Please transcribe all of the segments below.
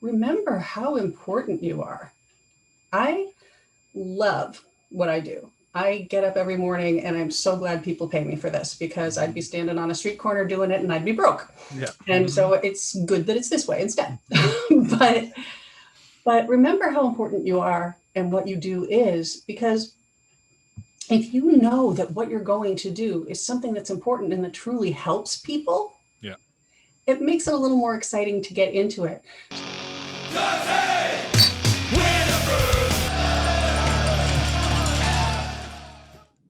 remember how important you are. I love what I do. I get up every morning and I'm so glad people pay me for this because I'd be standing on a street corner doing it and I'd be broke. Yeah. And so it's good that it's this way instead. but but remember how important you are and what you do is, because if you know that what you're going to do is something that's important and that truly helps people, Yeah. it makes it a little more exciting to get into it.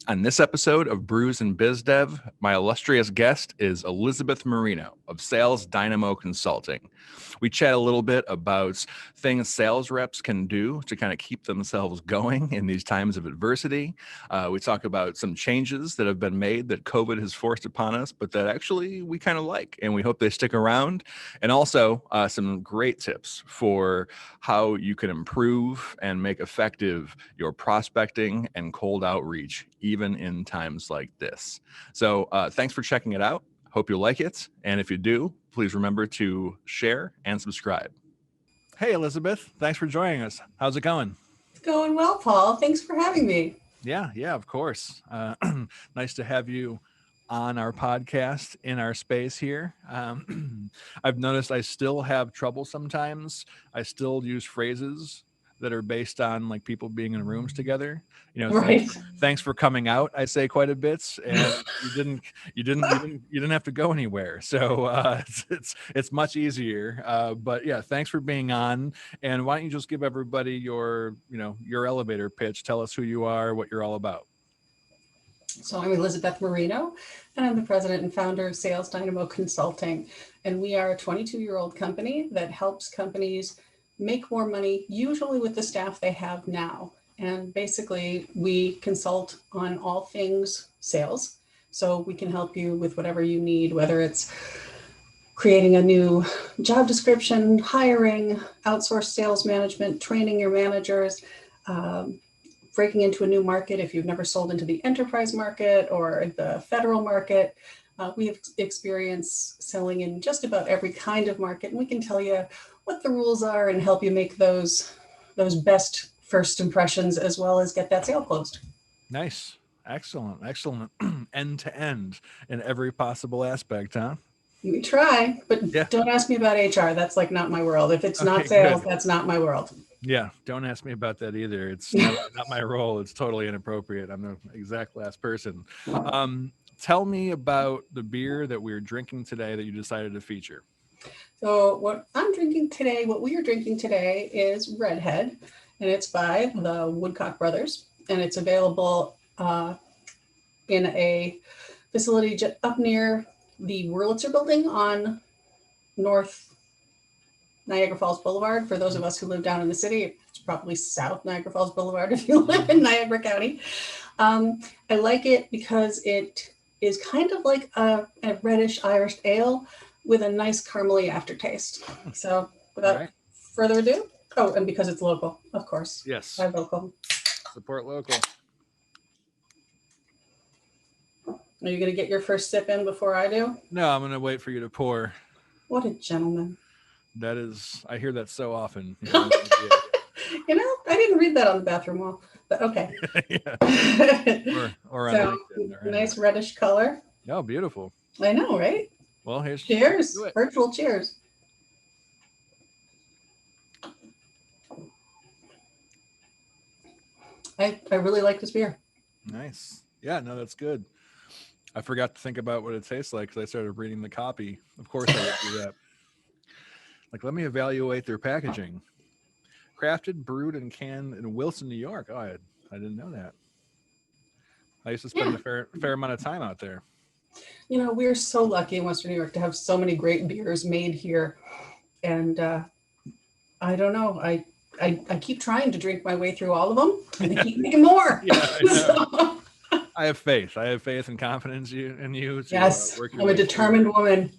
On this episode of Brews BizDev, my illustrious guest is Elisabeth Marino of Sales Dynamo Consulting. We chat a little bit about things sales reps can do to kind of keep themselves going in these times of adversity. We talk about some changes that have been made that COVID has forced upon us, but that actually we kind of like, and we hope they stick around. And also some great tips for how you can improve and make effective your prospecting and cold outreach, even in times like this. So thanks for checking it out. Hope you like it. And if you do, please remember to share and subscribe. Hey, Elisabeth, thanks for joining us. How's it going? It's going well, Paul. Thanks for having me. Yeah, of course. Nice to have you on our podcast in our space here. I've noticed I still have trouble sometimes. I still use phrases that are based on like people being in rooms together. Right. Thanks for coming out. I say quite a bit, and you didn't have to go anywhere. So it's much easier. But yeah, thanks for being on. And why don't you just give everybody your elevator pitch? Tell us who you are, what you're all about. So I'm Elisabeth Marino, and I'm the president and founder of Sales Dynamo Consulting. And we are a 22-year-old company that helps companies make more money, usually with the staff they have now. And basically, we consult on all things sales. So we can help you with whatever you need, whether it's creating a new job description, hiring, outsourced sales management, training your managers, breaking into a new market if you've never sold into the enterprise market or the federal market. We have experience selling in just about every kind of market, and we can tell you what the rules are and help you make those best first impressions, as well as get that sale closed. Nice. Excellent. End to end in every possible aspect, huh? We try, but Yeah. don't ask me about HR. That's like not my world. If it's not Okay, sales, good. that's not my world. Yeah. Don't ask me about that either. It's not my role. It's totally inappropriate. I'm the exact last person. Tell me about the beer that we're drinking today that you decided to feature. So what I'm drinking today, what we are drinking today is Redhead, and it's by the Woodcock Brothers, and it's available in a facility up near the Wurlitzer building on North Niagara Falls Boulevard. For those of us who live down in the city, it's probably South Niagara Falls Boulevard if you live in Niagara County. I like it because it is kind of like a reddish Irish ale with a nice caramely aftertaste. So without right. further ado, oh, and because it's local, of course. Yes. By local. Support local. Are you going to get your first sip in before I do? No, I'm going to wait for you to pour. What a gentleman. That is, I hear that so often. You know, I didn't read that on the bathroom wall, but okay. or so, nice reddish color. Oh, beautiful. I know, right? Well, here's cheers. Virtual cheers. I really like this beer. Nice. Yeah, no, that's good. I forgot to think about what it tastes like because I started reading the copy. Of course I would do that. Like, let me evaluate their packaging. Crafted, brewed, and canned in Wilson, New York. Oh, I didn't know that. I used to spend a fair amount of time out there. You know, we're so lucky in Western New York to have so many great beers made here. And I don't know. I keep trying to drink my way through all of them, and they keep making more. Yeah, I know. I have faith. I have faith and confidence in you. Yes, I'm a determined woman.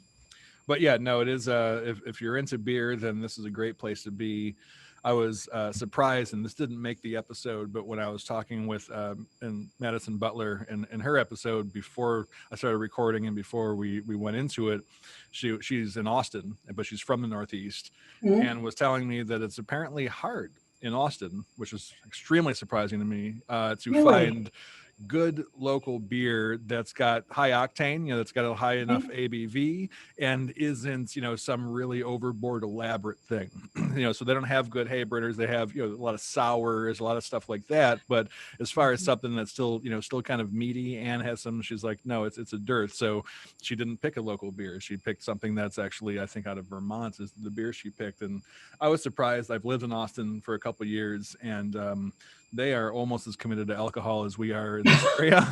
But yeah, no, it is. If you're into beer, then this is a great place to be. I was surprised, and this didn't make the episode, but when I was talking with Madison Butler in her episode before I started recording and before we went into it, she's in Austin, but she's from the Northeast, and was telling me that it's apparently hard in Austin, which is extremely surprising to me, to find good local beer that's got high octane, that's got a high enough ABV and isn't, some really overboard elaborate thing. So they don't have good hay bitters. They have, a lot of sours, a lot of stuff like that. But as far as something that's still, still kind of meaty and has some, she's like, no, it's a dearth. So she didn't pick a local beer. She picked something that's actually, I think, out of Vermont is the beer she picked. And I was surprised. I've lived in Austin for a couple of years, and they are almost as committed to alcohol as we are in this area.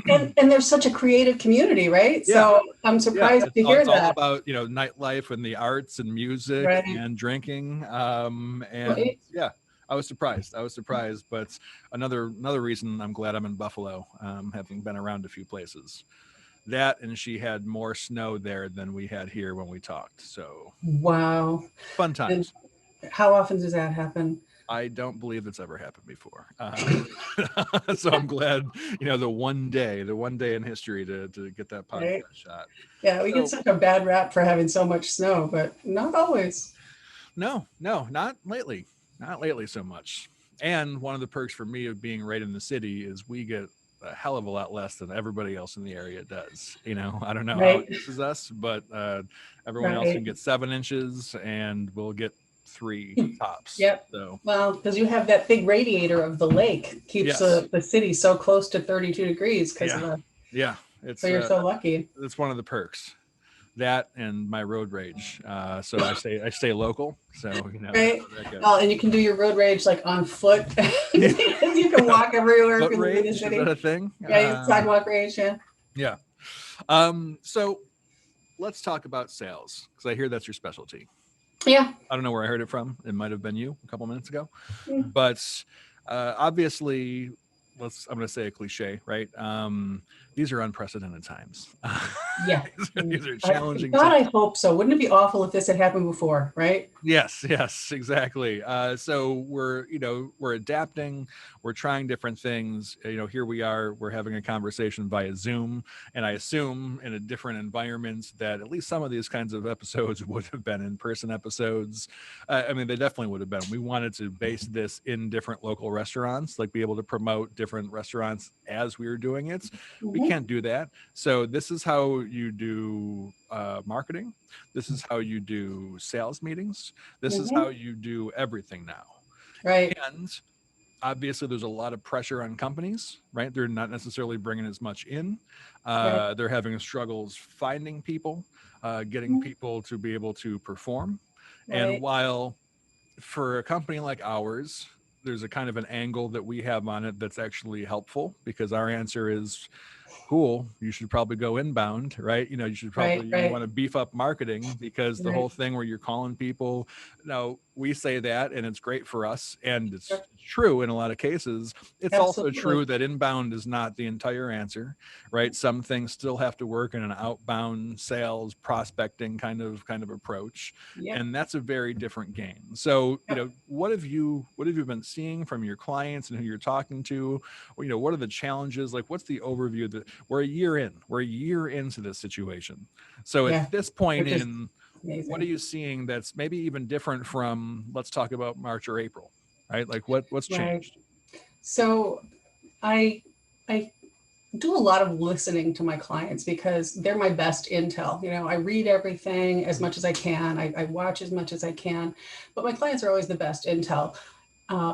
And there's such a creative community, right? Yeah. So I'm surprised to hear it's that. all about, nightlife and the arts and music and drinking. Yeah, I was surprised, but another reason I'm glad I'm in Buffalo, having been around a few places. That, and she had more snow there than we had here when we talked. So wow, fun times. And how often does that happen? I don't believe it's ever happened before. So I'm glad, the one day in history to get that podcast shot. Yeah, we get such a bad rap for having so much snow, but not always. No, not lately. Not lately so much. And one of the perks for me of being right in the city is we get a hell of a lot less than everybody else in the area does. I don't know how it is us, but everyone else can get 7 inches and we'll get 3 tops. Yep. So, well, because you have that big radiator of the lake keeps the city so close to 32 degrees because of the. Yeah. It's, so you're so lucky. It's one of the perks. That and my road rage. So I stay local. So, right. Well, and you can do your road rage like on foot. You can walk everywhere. Foot rage, is that a thing? Yeah, sidewalk rage, Yeah. So let's talk about sales, because I hear that's your specialty. Yeah. I don't know where I heard it from. It might have been you a couple minutes ago. But obviously, I'm going to say a cliche, right? These are unprecedented times. Yeah. These are challenging times. I hope so. Wouldn't it be awful if this had happened before, right? Yes, exactly. So we're adapting. We're trying different things. Here we are. We're having a conversation via Zoom, and I assume in a different environment that at least some of these kinds of episodes would have been in-person episodes. I mean, they definitely would have been. We wanted to base this in different local restaurants, like be able to promote different restaurants as we were doing it. We can't do that. So this is how you do marketing. This is how you do sales meetings. This is how you do everything now. Right. And obviously there's a lot of pressure on companies, right? They're not necessarily bringing as much in. They're having struggles finding people, getting people to be able to perform. And while for a company like ours, there's a kind of an angle that we have on it that's actually helpful, because our answer is, cool, you should probably go inbound, right? You should probably you want to beef up marketing, because the whole thing where you're calling people, we say that and it's great for us, and it's true in a lot of cases. It's also true that inbound is not the entire answer, right? Some things still have to work in an outbound sales prospecting kind of approach, and that's a very different game. So what have you been seeing from your clients and who you're talking to? What are the challenges? Like, what's the overview that we're a year into this situation? So at this point in, what are you seeing that's maybe even different from, let's talk about March or April, right? Like what's changed? So I do a lot of listening to my clients, because they're my best intel. I read everything as much as I can. I watch as much as I can, but my clients are always the best intel,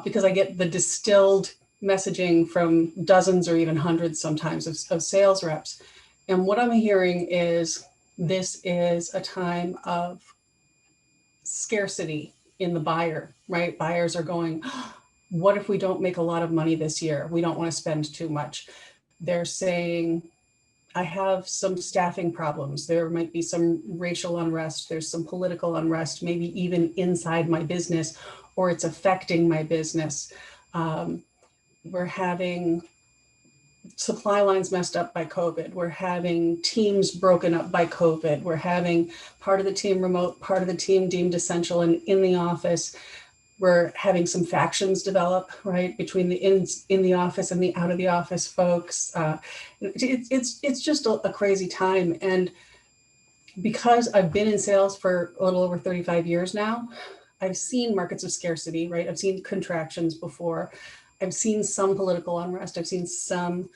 because I get the distilled messaging from dozens or even hundreds sometimes of sales reps. And what I'm hearing is this is a time of scarcity in the buyer, right? Buyers are going, what if we don't make a lot of money this year? We don't want to spend too much. They're saying, I have some staffing problems. There might be some racial unrest. There's some political unrest, maybe even inside my business, or it's affecting my business. We're having supply lines messed up by COVID. We're having teams broken up by COVID. We're having part of the team remote, part of the team deemed essential and in the office. We're having some factions develop, right, between the in the office and the out of the office folks. It's just a crazy time. And because I've been in sales for a little over 35 years now, I've seen markets of scarcity, right? I've seen contractions before. I've seen some political unrest. I've seen some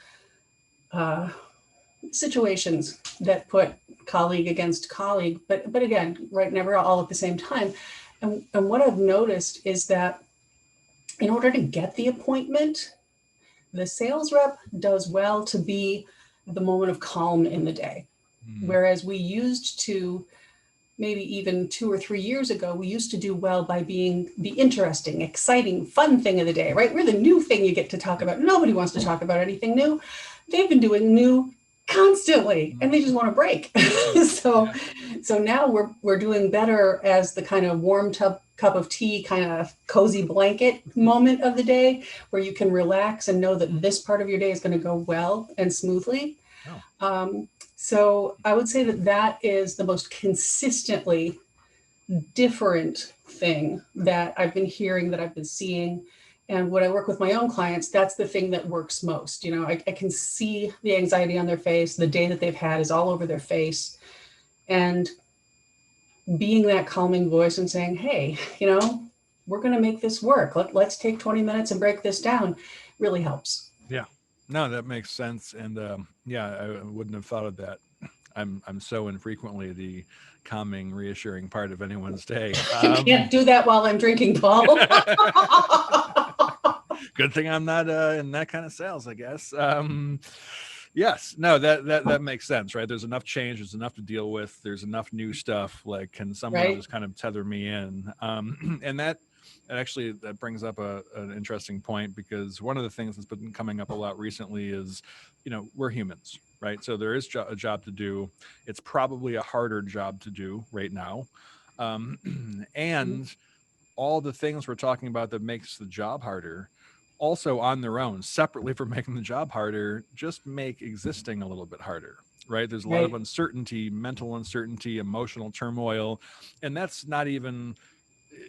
situations that put colleague against colleague, but again, right, never all at the same time. And what I've noticed is that in order to get the appointment, the sales rep does well to be the moment of calm in the day. Whereas we used to, maybe even 2 or 3 years ago, we used to do well by being the interesting, exciting, fun thing of the day, right? We're the new thing you get to talk about. Nobody wants to talk about anything new. They've been doing new constantly and they just want to break. So now we're doing better as the kind of warm cup of tea, kind of cozy blanket moment of the day where you can relax and know that this part of your day is going to go well and smoothly. So I would say that is the most consistently different thing that I've been hearing, that I've been seeing. And when I work with my own clients, that's the thing that works most. You know, I can see the anxiety on their face. The day that they've had is all over their face. And being that calming voice and saying, hey, you know, we're going to make this work. Let's take 20 minutes and break this down really helps. Yeah. No, that makes sense. And I wouldn't have thought of that. I'm so infrequently the calming, reassuring part of anyone's day. You can't do that while I'm drinking, Paul. Good thing I'm not in that kind of sales, I guess. Yes, no, that makes sense, right? There's enough change, there's enough to deal with, there's enough new stuff. Like, can someone just kind of tether me in? And that brings up an interesting point, because one of the things that's been coming up a lot recently is, you know, we're humans, right? So there is a job to do. It's probably a harder job to do right now. And all the things we're talking about that makes the job harder, also on their own, separately from making the job harder, just make existing a little bit harder, right? There's a lot of uncertainty, mental uncertainty, emotional turmoil, and that's not even,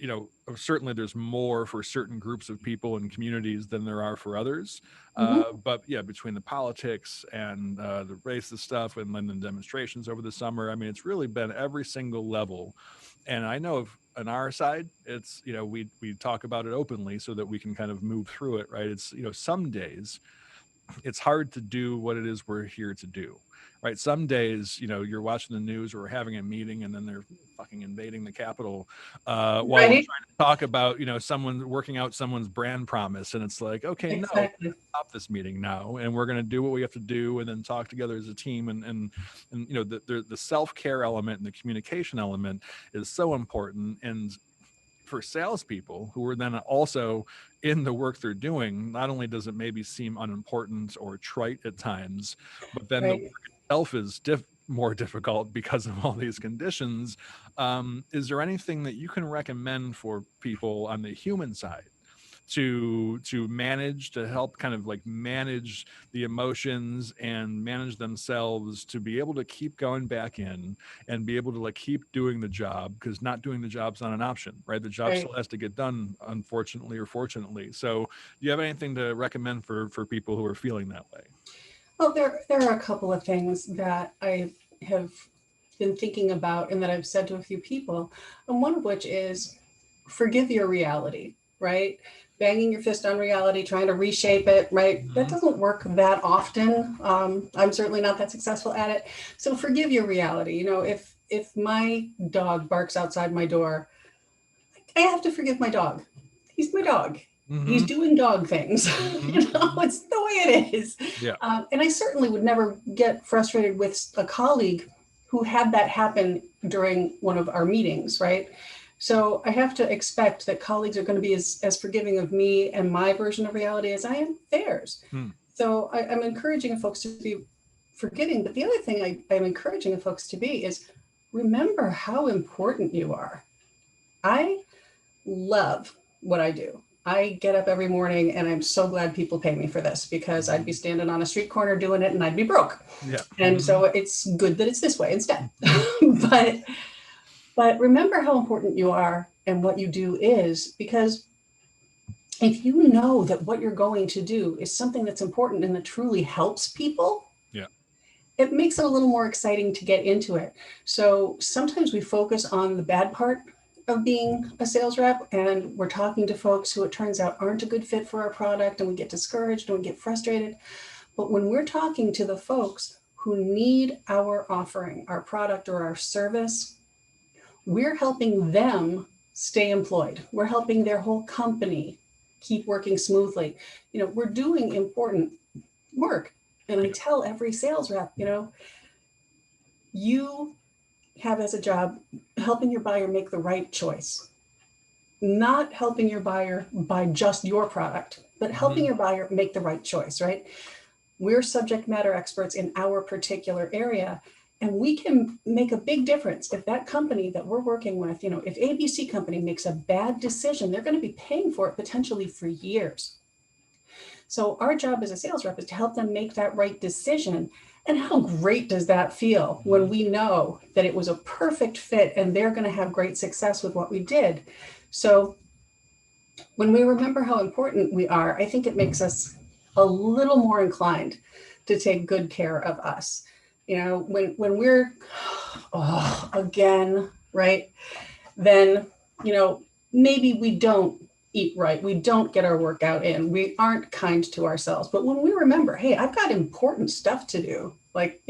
you know, certainly there's more for certain groups of people and communities than there are for others. But yeah, between the politics and the racist stuff and then the demonstrations over the summer, I mean, it's really been every single level. And I know on our side, it's, you know, we talk about it openly so that we can kind of move through it, right? It's, you know, some days it's hard to do what it is we're here to do, right? Some days, you know, you're watching the news or we're having a meeting and then they're fucking invading the Capitol while we're trying to talk about, you know, someone working out someone's brand promise. And it's like, okay, no, stop this meeting now. And we're going to do what we have to do and then talk together as a team. And you know, the self-care element and the communication element is so important. And for salespeople who are then also in the work they're doing, not only does it maybe seem unimportant or trite at times, but then the work itself is more difficult because of all these conditions. Is there anything that you can recommend for people on the human side to manage, to help kind of like manage the emotions and manage themselves, to be able to keep going back in and be able to like keep doing the job? Because not doing the job's not an option, right? The job still has to get done, unfortunately or fortunately. So do you have anything to recommend for people who are feeling that way? Well, there are a couple of things that I have been thinking about and that I've said to a few people, and one of which is forgive your reality, right? Banging your fist on reality, trying to reshape it, right? That doesn't work that often. I'm certainly not that successful at it. So forgive your reality. You know, if my dog barks outside my door, I have to forgive my dog. He's my dog. He's doing dog things. You know, it's the way it is. And I certainly would never get frustrated with a colleague who had that happen during one of our meetings, right? So I have to expect that colleagues are going to be as forgiving of me and my version of reality as I am theirs. So I'm encouraging folks to be forgiving. But the other thing I'm encouraging folks to be is remember how important you are. I love what I do. I get up every morning and I'm so glad people pay me for this, because I'd be standing on a street corner doing it and I'd be broke. And so it's good that it's this way instead. But remember how important you are and what you do is, because if you know that what you're going to do is something that's important and that truly helps people, Yeah. it makes it a little more exciting to get into it. So sometimes we focus on the bad part of being a sales rep, and we're talking to folks who it turns out aren't a good fit for our product, and we get discouraged and we get frustrated. But when we're talking to the folks who need our offering, our product or our service, we're helping them stay employed. We're helping their whole company keep working smoothly. We're doing important work. And I tell every sales rep, you have as a job helping your buyer make the right choice, not helping your buyer buy just your product, but helping your buyer make the right choice, right? We're subject matter experts in our particular area, and we can make a big difference. If that company that we're working with, if ABC company makes a bad decision, they're going to be paying for it potentially for years. So our job as a sales rep is to help them make that right decision. And how great does that feel when we know that it was a perfect fit and they're going to have great success with what we did? So when we remember how important we are, I think it makes us a little more inclined to take good care of us. When we're, again, right, then, maybe we don't eat right. We don't get our workout in. We aren't kind to ourselves. But when we remember, hey, I've got important stuff to do, like,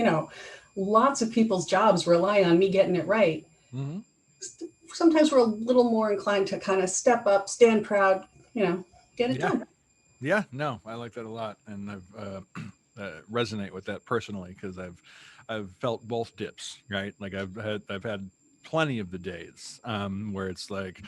lots of people's jobs rely on me getting it right. Mm-hmm. Sometimes we're a little more inclined to kind of step up, stand proud, get it done. Yeah, no, I like that a lot, and I've resonate with that personally because I've felt both dips, right? Like I've had plenty of the days where it's like,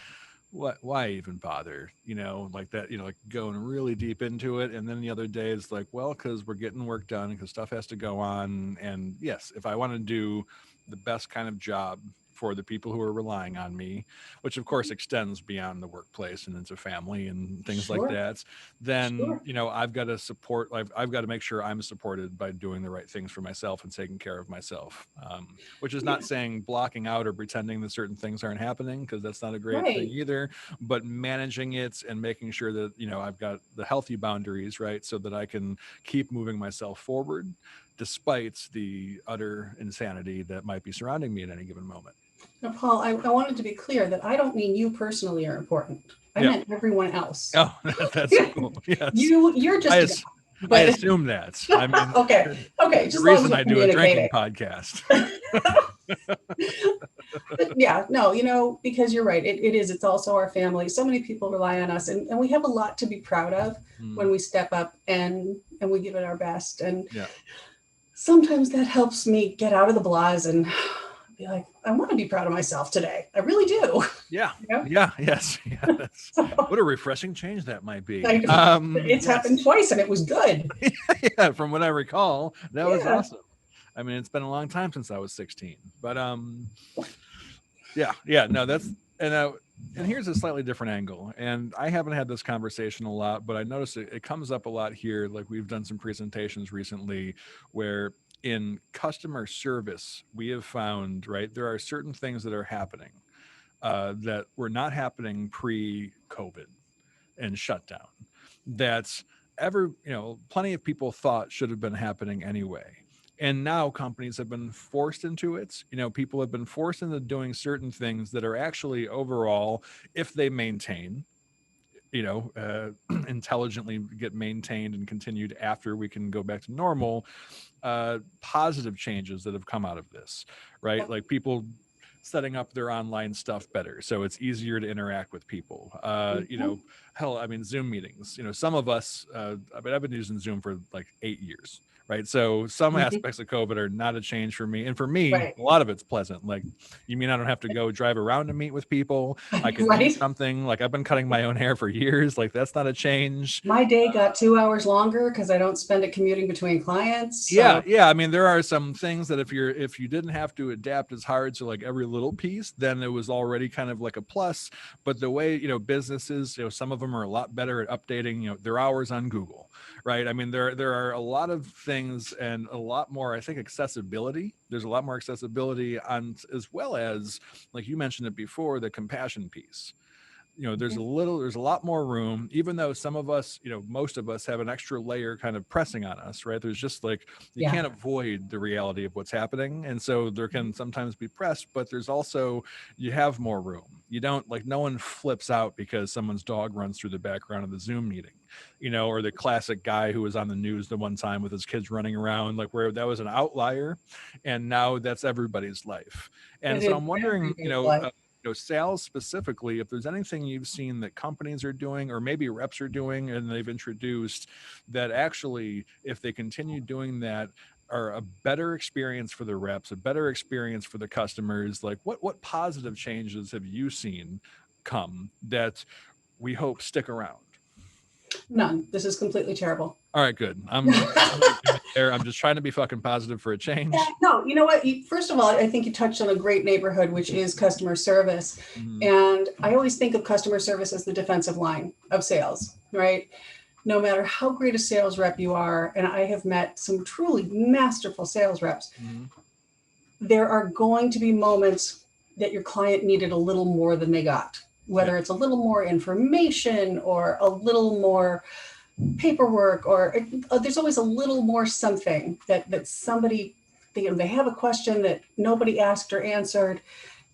why even bother, like that, like going really deep into it, and then the other day is like, well, because we're getting work done, because stuff has to go on, and yes, if I want to do the best kind of job for the people who are relying on me, which of course extends beyond the workplace and into family and things like Sure. that, then Sure. I've got to support. I've got to make sure I'm supported by doing the right things for myself and taking care of myself. Which is not saying blocking out or pretending that certain things aren't happening, because that's not a great thing Right. either. But managing it and making sure that I've got the healthy boundaries, right, so that I can keep moving myself forward, despite the utter insanity that might be surrounding me at any given moment. Now, Paul, I wanted to be clear that I don't mean you personally are important. I Yeah. meant everyone else. Oh, that's cool. Yes. You're just I, a as- guy. I But assume that. I mean, okay, the just as long as reason we're I do a drinking communicating. podcast. But yeah, no, because you're right. It is. It's also our family. So many people rely on us, and we have a lot to be proud of when we step up and we give it our best. And Yeah. sometimes that helps me get out of the blahs and be like, I want to be proud of myself today. I really do. Yeah. Yeah. Yeah. Yes. Yeah. What a refreshing change that might be. It's happened twice and it was good. Yeah. From what I recall, that was Yeah. awesome. I mean, it's been a long time since I was 16, but yeah. No, that's and here's a slightly different angle. And I haven't had this conversation a lot, but I noticed it comes up a lot here. Like we've done some presentations recently where in customer service, we have found, right, there are certain things that are happening that were not happening pre-COVID and shutdown. That's plenty of people thought should have been happening anyway. And now companies have been forced into it. People have been forced into doing certain things that are actually overall, if they maintain, intelligently get maintained and continued after we can go back to normal, positive changes that have come out of this, right? Like people setting up their online stuff better so it's easier to interact with people. Hell, I mean, Zoom meetings, some of us, I've been using Zoom for like 8 years, right? So some aspects of COVID are not a change for me, and for me, Right. a lot of it's pleasant. Like, you mean I don't have to go drive around to meet with people? I can do Right. something. Like, I've been cutting my own hair for years. Like, that's not a change. My day got 2 hours longer because I don't spend it commuting between clients. Yeah, So. yeah. I mean, there are some things that if you didn't have to adapt as hard to like every little piece, then it was already kind of like a plus. But the way businesses, some of them are a lot better at updating their hours on Google, right? I mean, there are a lot of things things and a lot more, I think, accessibility. There's a lot more accessibility on, as well as, like you mentioned it before, the compassion piece. There's a lot more room, even though some of us, most of us have an extra layer kind of pressing on us, right? There's just like, you can't avoid the reality of what's happening. And so there can sometimes be press, but there's also, you have more room. You don't, like, no one flips out because someone's dog runs through the background of the Zoom meeting, or the classic guy who was on the news the one time with his kids running around, like, where that was an outlier. And now that's everybody's life. And so I'm wondering, sales specifically, if there's anything you've seen that companies are doing or maybe reps are doing and they've introduced that actually, if they continue doing that, are a better experience for the reps, a better experience for the customers. Like, what positive changes have you seen come that we hope stick around? None. This is completely terrible. All right, good. I'm there. I'm just trying to be fucking positive for a change. No, you know what? First of all, I think you touched on a great neighborhood, which is customer service. And I always think of customer service as the defensive line of sales, right? No matter how great a sales rep you are, and I have met some truly masterful sales reps, there are going to be moments that your client needed a little more than they got, whether it's a little more information or a little more paperwork, or there's always a little more something that somebody, they have a question that nobody asked or answered.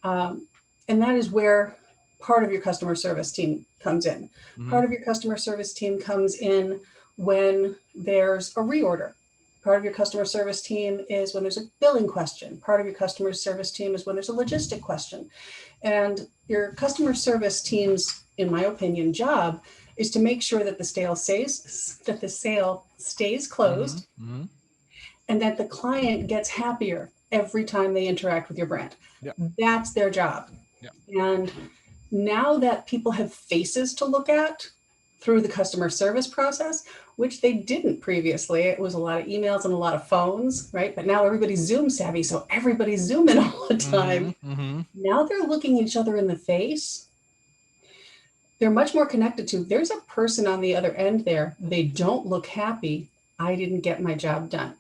And that is where part of your customer service team comes in. Part of your customer service team comes in when there's a reorder. Part of your customer service team is when there's a billing question. Part of your customer service team is when there's a logistic question. And your customer service team's, in my opinion, job is to make sure that the sale stays closed, and that the client gets happier every time they interact with your brand. That's their job. And now that people have faces to look at through the customer service process, which they didn't previously, it was a lot of emails and a lot of phones, right? But now everybody's Zoom savvy, so everybody's Zooming all the time. Now they're looking each other in the face. They're much more connected to, there's a person on the other end there. They don't look happy. I didn't get my job done,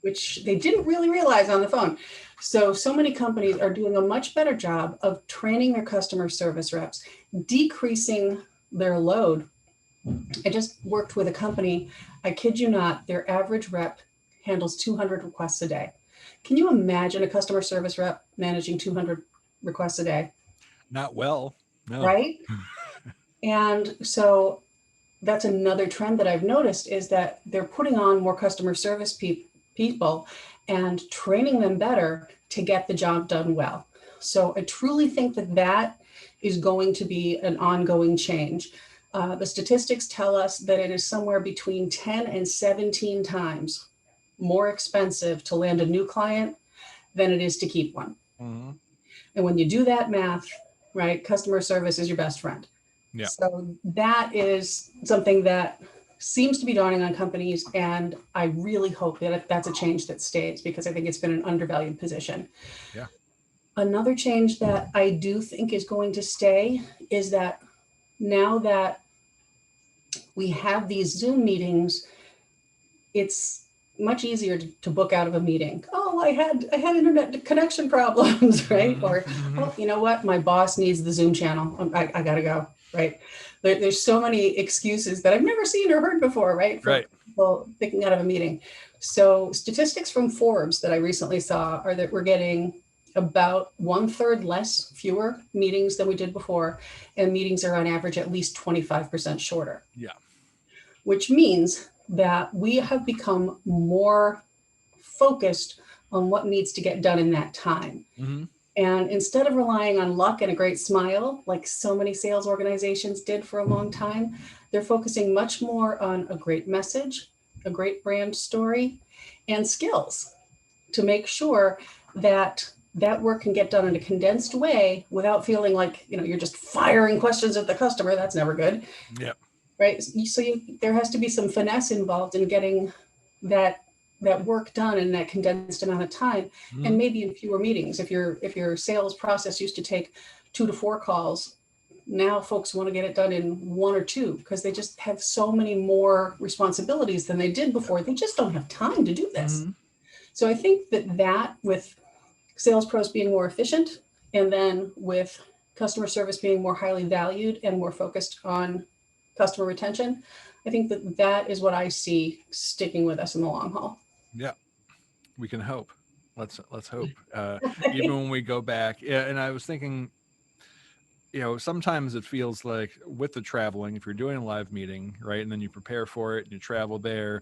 which they didn't really realize on the phone. So many companies are doing a much better job of training their customer service reps, decreasing their load. I just worked with a company, I kid you not, their average rep handles 200 requests a day. Can you imagine a customer service rep managing 200 requests a day? Not well, no. Right? And so that's another trend that I've noticed, is that they're putting on more customer service people and training them better to get the job done well. So I truly think that is going to be an ongoing change. The statistics tell us that it is somewhere between 10 and 17 times more expensive to land a new client than it is to keep one. And when you do that math, right, customer service is your best friend. So that is something that seems to be dawning on companies, and I really hope that that's a change that stays, because I think it's been an undervalued position. Another change that I do think is going to stay is that now that we have these Zoom meetings, it's much easier to book out of a meeting. Oh, I had internet connection problems, right? Or, oh, you know what? My boss needs the Zoom channel. I gotta go, right? There's so many excuses that I've never seen or heard before, right? For people picking out of a meeting. So statistics from Forbes that I recently saw are that we're getting about 1/3 fewer meetings than we did before. And meetings are on average at least 25% shorter. Which means that we have become more focused on what needs to get done in that time. And instead of relying on luck and a great smile, like so many sales organizations did for a long time, they're focusing much more on a great message, a great brand story, and skills to make sure that that work can get done in a condensed way without feeling like, you're just firing questions at the customer. That's never good. Right. So there has to be some finesse involved in getting that work done in that condensed amount of time, and maybe in fewer meetings. If your sales process used to take 2 to 4 calls, now folks want to get it done in 1 or 2 because they just have so many more responsibilities than they did before. They just don't have time to do this. Mm-hmm. So I think that with sales pros being more efficient, and then with customer service being more highly valued and more focused on customer retention, I think that is what I see sticking with us in the long haul. Yeah, we can hope. Let's hope. Even when we go back, yeah. And I was thinking, sometimes it feels like with the traveling, if you're doing a live meeting, right, and then you prepare for it and you travel there,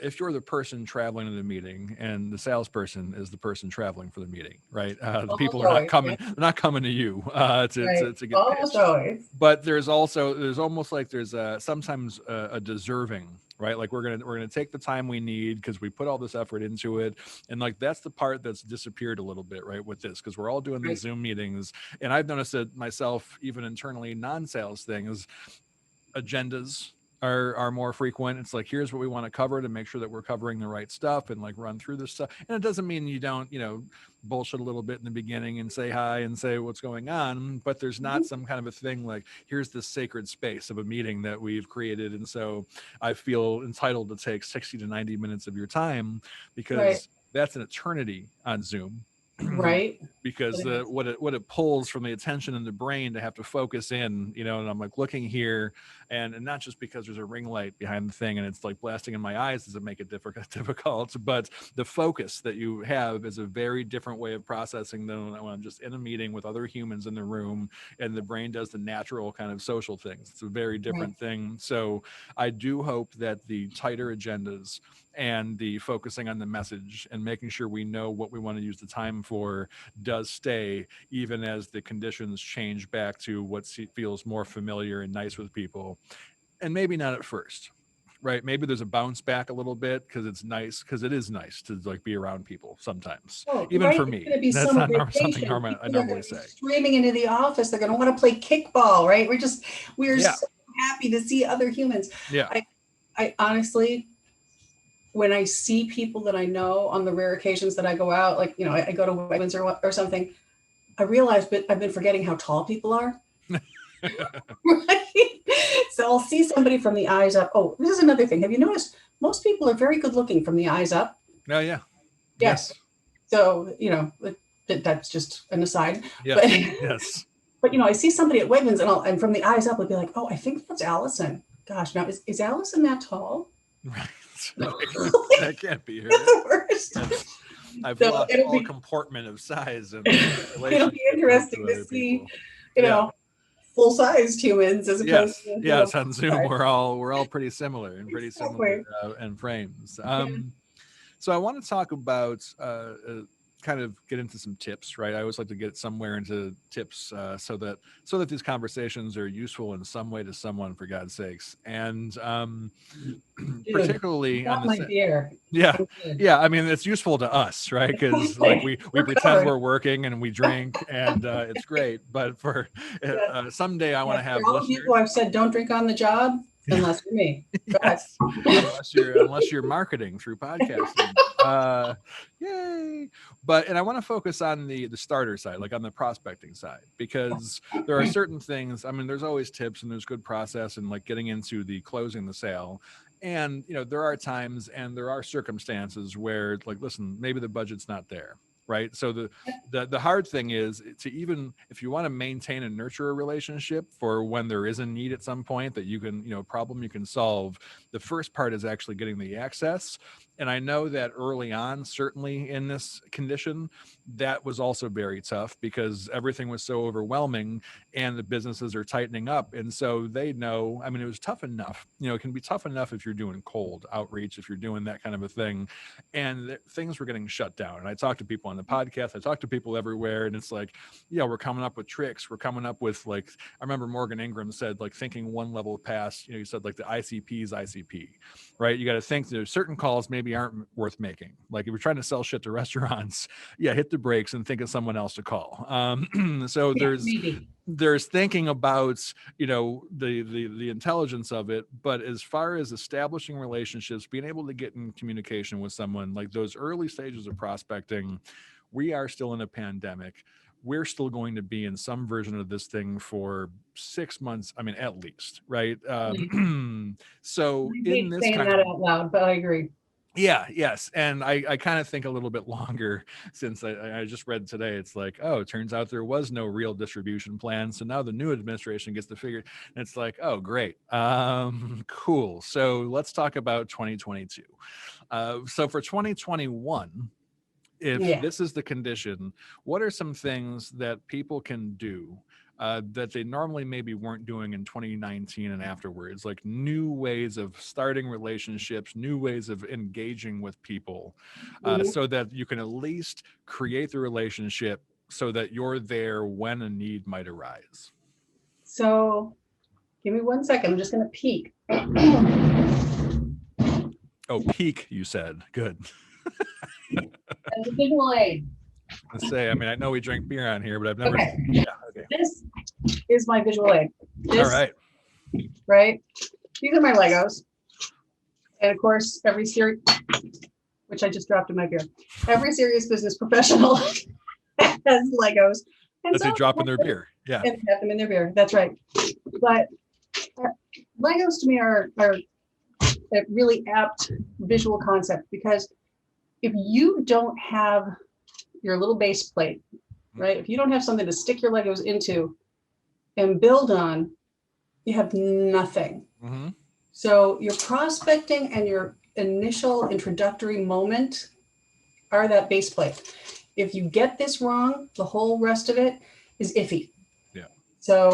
if you're the person traveling to the meeting and the salesperson is the person traveling for the meeting, right, the people are not coming, they're not coming to you to get Almost pitched. always. But there's almost like there's sometimes a deserving, right? Like we're gonna take the time we need because we put all this effort into it, and like that's the part that's disappeared a little bit, right, with this, because we're all doing these Zoom meetings, and I've noticed it myself, even internally, non-sales things, agendas are more frequent. It's like, here's what we want to cover to make sure that we're covering the right stuff and like run through this stuff. And it doesn't mean you don't, bullshit a little bit in the beginning and say hi and say what's going on, but there's not some kind of a thing like, here's this sacred space of a meeting that we've created. And so I feel entitled to take 60 to 90 minutes of your time, because that's an eternity on Zoom. Right. Because what it pulls from the attention in the brain to have to focus in, and I'm like looking here, and not just because there's a ring light behind the thing and it's like blasting in my eyes, does it make it difficult, but the focus that you have is a very different way of processing than when I'm just in a meeting with other humans in the room and the brain does the natural kind of social things. It's a very different thing. So I do hope that the tighter agendas and the focusing on the message and making sure we know what we want to use the time for does stay, even as the conditions change back to what feels more familiar and nice with people. And maybe not at first, right? Maybe there's a bounce back a little bit because it's nice, because it is nice to like be around people sometimes, even for me. That's not something I normally say. Streaming into the office, they're going to want to play kickball, right? We're so happy to see other humans. Yeah. I honestly, when I see people that I know on the rare occasions that I go out, like, I go to Wegmans or something, I realize, but I've been forgetting how tall people are. Right? So I'll see somebody from the eyes up. Oh, this is another thing. Have you noticed most people are very good looking from the eyes up? Oh, yeah. Yes. So, that's just an aside. Yes. But, yes. But, I see somebody at Wegmans and from the eyes up, I'd be like, oh, I think that's Allison. Gosh, now is Allison that tall? Right. That can't be her. That's the worst. I've lost all comportment of size and it'll be interesting to see, full-sized humans as opposed to on Zoom we're all pretty similar and pretty similar in frames. So I want to talk about kind of get into some tips, right? I always like to get somewhere into tips so that these conversations are useful in some way to someone, for God's sakes. And particularly on the beer. Yeah. I mean, it's useful to us, right? Because like we pretend we're working and we drink and it's great. But for someday I want to have all the people I've said don't drink on the job unless you're me. Yes. unless you're marketing through podcasting. Yay. And I want to focus on the starter side, like on the prospecting side, because there are certain things. I mean, there's always tips and there's good process and like getting into the closing the sale. And, there are times and there are circumstances where like, listen, maybe the budget's not there. Right. So the hard thing is to, even if you want to maintain and nurture a relationship for when there is a need at some point that you can, a problem you can solve, the first part is actually getting the access. And I know that early on, certainly in this condition, that was also very tough because everything was so overwhelming and the businesses are tightening up. And so they know, I mean, it was tough enough, it can be tough enough if you're doing cold outreach, if you're doing that kind of a thing. And things were getting shut down. And I talked to people on the podcast, I talked to people everywhere. And it's like, we're coming up with tricks. We're coming up with like, I remember Morgan Ingram said, like thinking one level past, he said like the ICP's ICP, right? You got to think there's certain calls maybe aren't worth making. Like if you're trying to sell shit to restaurants, hit the brakes and think of someone else to call. So there's thinking about, the intelligence of it. But as far as establishing relationships, being able to get in communication with someone, like those early stages of prospecting, we are still in a pandemic. we're still going to be in some version of this thing for 6 months. I mean, at least, right? So I in hate this saying kind that of, out loud, but I agree. yeah, yes. And I kind of think a little bit longer, since I just read today, it's like, oh, it turns out there was no real distribution plan. So now the new administration gets to figure, and it's like, oh, great. Cool. So let's talk about 2022. So for 2021, if Yeah. this is the condition, what are some things that people can do that they normally maybe weren't doing in 2019 and afterwards, like new ways of starting relationships, new ways of engaging with people, Mhm. so that you can at least create the relationship so that you're there when a need might arise? So give me 1 second. I'm just going to peek. Oh, peak, you said. Good. As a visual aid. Let's say, I mean, I know we drink beer on here, but I've never. Okay. Yeah. Okay. This is my visual aid. This, All right. right? These are my Legos. And of course, every series, which I just dropped in my beer, every serious business professional has Legos. And That they drop in their beer. Yeah. and have them in their beer. That's right. But Legos to me are a really apt visual concept, because if you don't have your little base plate, right? If you don't have something to stick your Legos into and build on, you have nothing. Mm-hmm. So your prospecting and your initial introductory moment are that base plate. If you get this wrong, the whole rest of it is iffy. Yeah. So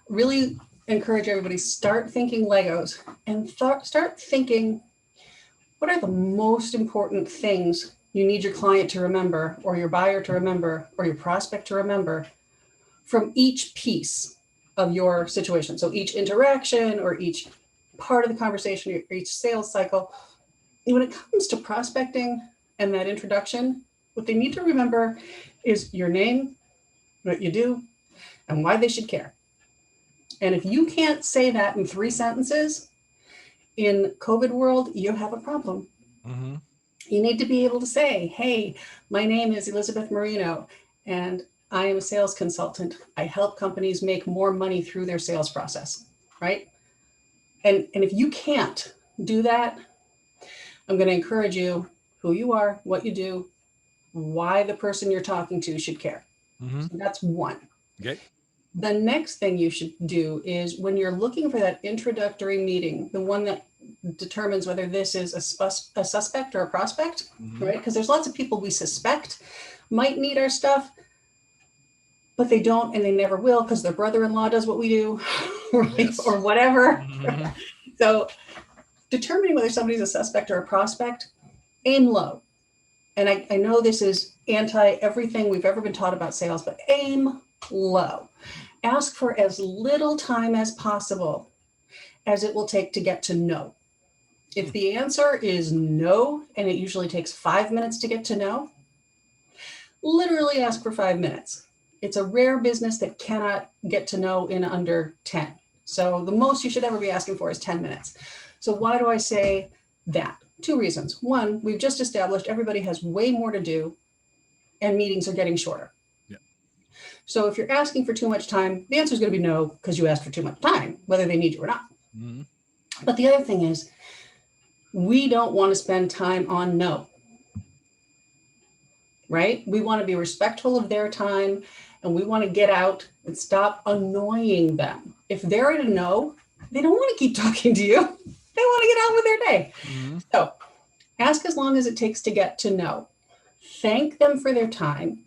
really encourage everybody, start thinking Legos and start thinking, what are the most important things you need your client to remember, or your buyer to remember, or your prospect to remember from each piece of your situation. So each interaction or each part of the conversation or each sales cycle. And when it comes to prospecting and that introduction, what they need to remember is your name, what you do, and why they should care. And if you can't say that in 3 sentences, in COVID world, you have a problem. Mm-hmm. You need to be able to say, hey, my name is Elisabeth Marino, and I am a sales consultant. I help companies make more money through their sales process, right? And if you can't do that, I'm going to encourage you, who you are, what you do, why the person you're talking to should care. Mm-hmm. So that's one. Okay. The next thing you should do is, when you're looking for that introductory meeting, the one that determines whether this is a suspect or a prospect, Mm-hmm. right? Because there's lots of people we suspect might need our stuff, but they don't, and they never will, because their brother-in-law does what we do, right? Yes. Or whatever. Mm-hmm. So determining whether somebody's a suspect or a prospect, aim low. And I know this is anti everything we've ever been taught about sales, but aim low. Ask for as little time as possible as it will take to get to know. If the answer is no, and it usually takes 5 minutes to get to know, literally ask for 5 minutes. It's a rare business that cannot get to know in under 10. So the most you should ever be asking for is 10 minutes. So why do I say that? 2 reasons. One, we've just established everybody has way more to do, and meetings are getting shorter. Yeah. So if you're asking for too much time, the answer is going to be no, because you asked for too much time, whether they need you or not. Mm-hmm. But the other thing is, we don't want to spend time on no, right? We want to be respectful of their time, and we want to get out and stop annoying them. If they're at a no, they don't want to keep talking to you. They want to get on with their day. Mm-hmm. So ask as long as it takes to get to know. Thank them for their time.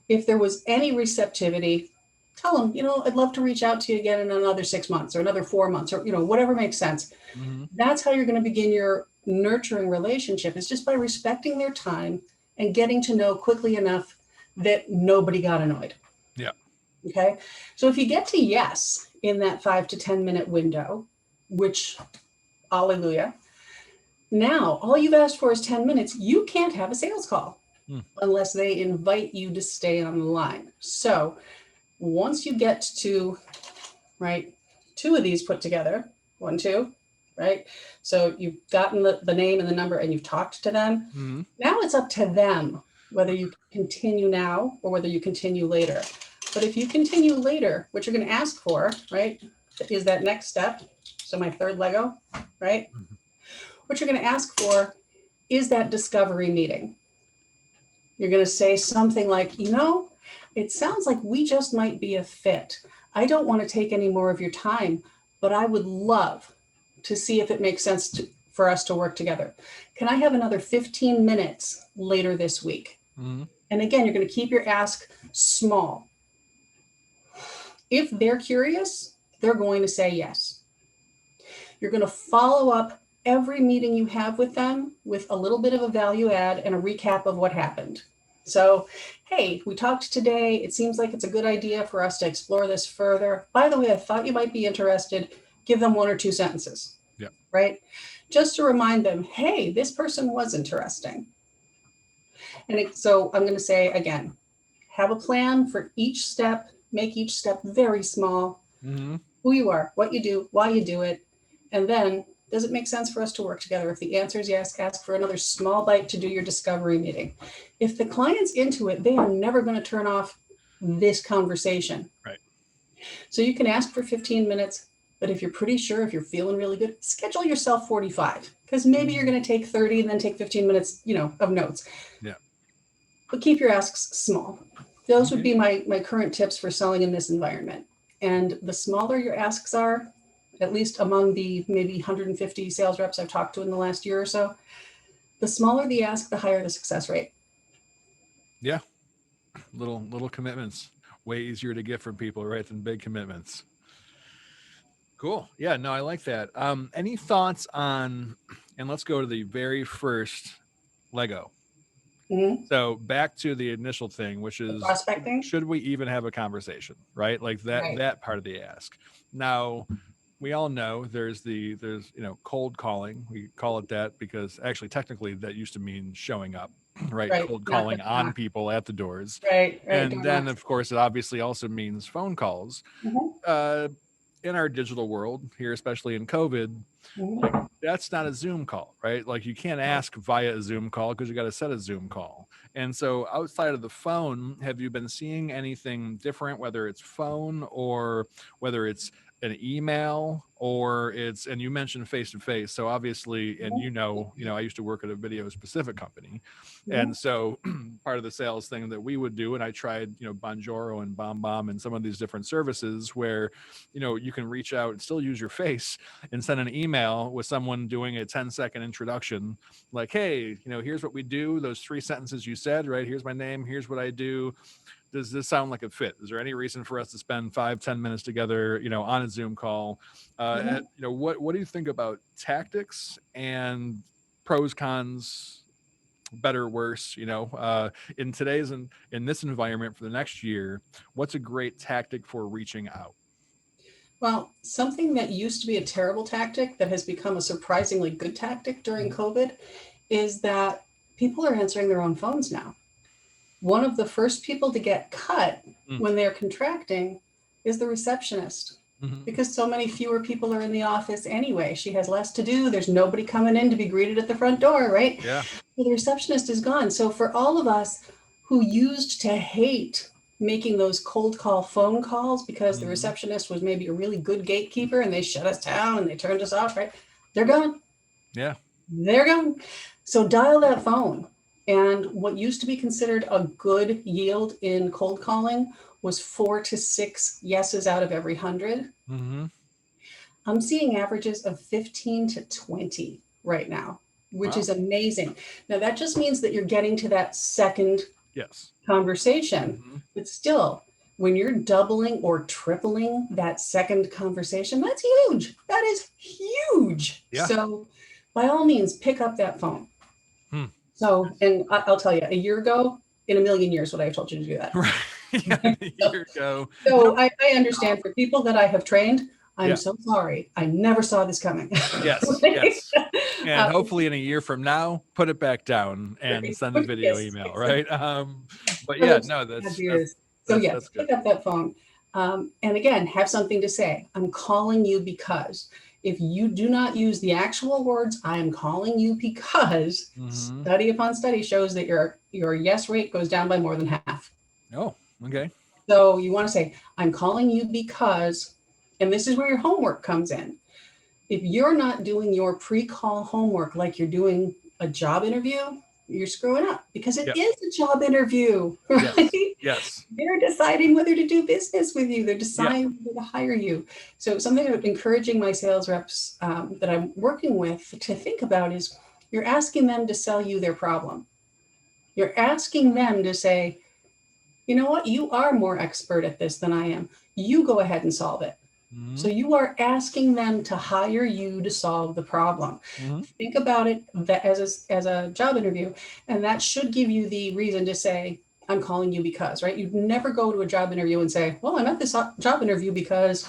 If there was any receptivity, tell them, I'd love to reach out to you again in another 6 months or another 4 months, or, whatever makes sense. Mm-hmm. That's how you're going to begin your nurturing relationship, is just by respecting their time and getting to know quickly enough that nobody got annoyed. Yeah. Okay. So if you get to yes in that 5 to 10 minute window, which, hallelujah, now all you've asked for is 10 minutes, you can't have a sales call unless they invite you to stay on the line. So once you get to, right, 2 of these put together, 1, 2, right? So you've gotten the name and the number, and you've talked to them. Mm-hmm. Now it's up to them whether you continue now or whether you continue later. But if you continue later, what you're going to ask for, right, is that next step. So my third Lego, right? Mhm. What you're going to ask for is that discovery meeting. You're going to say something like, it sounds like we just might be a fit. I don't want to take any more of your time, but I would love to see if it makes sense for us to work together. Can I have another 15 minutes later this week? Mhm. And again, you're going to keep your ask small. If they're curious, they're going to say yes. You're going to follow up every meeting you have with them with a little bit of a value add and a recap of what happened. So, hey, we talked today. It seems like it's a good idea for us to explore this further. By the way, I thought you might be interested. Give them 1 or 2 sentences. Yeah. Right? Just to remind them, hey, this person was interesting. And so I'm going to say again, have a plan for each step, make each step very small, Mhm. who you are, what you do, why you do it. And then, does it make sense for us to work together? If the answer is yes, ask for another small bite to do your discovery meeting. If the client's into it, they are never going to turn off this conversation. Right. So you can ask for 15 minutes, but if you're pretty sure, if you're feeling really good, schedule yourself 45, because maybe you're going to take 30 and then take 15 minutes, of notes. Yeah. But keep your asks small. Those would Okay. be my current tips for selling in this environment. And the smaller your asks are, at least among the maybe 150 sales reps I've talked to in the last year or so, the smaller the ask, the higher the success rate. Yeah. Little commitments. Way easier to get from people, right, than big commitments. Cool. Yeah, no, I like that. Any thoughts on, and let's go to the very first Lego. Mm-hmm. So back to the initial thing, which is Prospecting. should we even have a conversation, right? Like that part of the ask. Now, we all know there's cold calling. We call it that because actually technically that used to mean showing up, right? Cold calling on people at the doors. Right. And then of course it obviously also means phone calls. Mm-hmm. In our digital world here, especially in COVID, like that's not a Zoom call, right? Like you can't ask via a Zoom call because you got to set a Zoom call. And so outside of the phone, have you been seeing anything different, whether it's phone or whether it's an email or it's, and you mentioned face to face. So obviously, and I used to work at a video specific company. And so part of the sales thing that we would do, and I tried, Bonjoro and BombBomb and some of these different services where, you can reach out and still use your face and send an email with someone doing a 10-second introduction. Like, hey, here's what we do. Those 3 sentences you said, right? Here's my name. Here's what I do. Does this sound like a fit? Is there any reason for us to spend 5-10 minutes together, on a Zoom call? What do you think about tactics and pros, cons, better, worse, in today's and in this environment for the next year? What's a great tactic for reaching out? Well, something that used to be a terrible tactic that has become a surprisingly good tactic during COVID is that people are answering their own phones now. One of the first people to get cut when they're contracting is the receptionist, because so many fewer people are in the office anyway. She has less to do. There's nobody coming in to be greeted at the front door, right? Yeah. Well, the receptionist is gone. So for all of us who used to hate making those cold call phone calls because the receptionist was maybe a really good gatekeeper and they shut us down and they turned us off, right? They're gone. Yeah. They're gone. So dial that phone. And what used to be considered a good yield in cold calling was 4 to 6 yeses out of every 100. I'm seeing averages of 15 to 20 right now, which is amazing. Now, that just means that you're getting to that second conversation. But still, when you're doubling or tripling that second conversation, that's huge. That is huge. Yeah. So by all means, pick up that phone. So, and I'll tell you, a year ago, in a million years, would I have told you to do that? Right. A year ago. So I understand for people that I have trained, I'm so sorry. I never saw this coming. Yes. Yes. And hopefully in a year from now, put it back down and send a video email, right? But yeah, no, that's pick up that phone. And again, have something to say. I'm calling you because, If you do not use the actual words, I am calling you because study upon study shows that your yes rate goes down by more than half. Oh, okay. So you want to say, I'm calling you because, and this is where your homework comes in. If you're not doing your pre-call homework like you're doing a job interview, you're screwing up, because it is a job interview, right? Yes. They're deciding whether to do business with you. They're deciding whether to hire you. So something I'm encouraging my sales reps that I'm working with to think about is, you're asking them to sell you their problem. You're asking them to say, you know what, you are more expert at this than I am. You go ahead and solve it. So you are asking them to hire you to solve the problem. Think about it that as a job interview, and that should give you the reason to say, I'm calling you because, right? You'd never go to a job interview and say, well, I'm at this job interview because,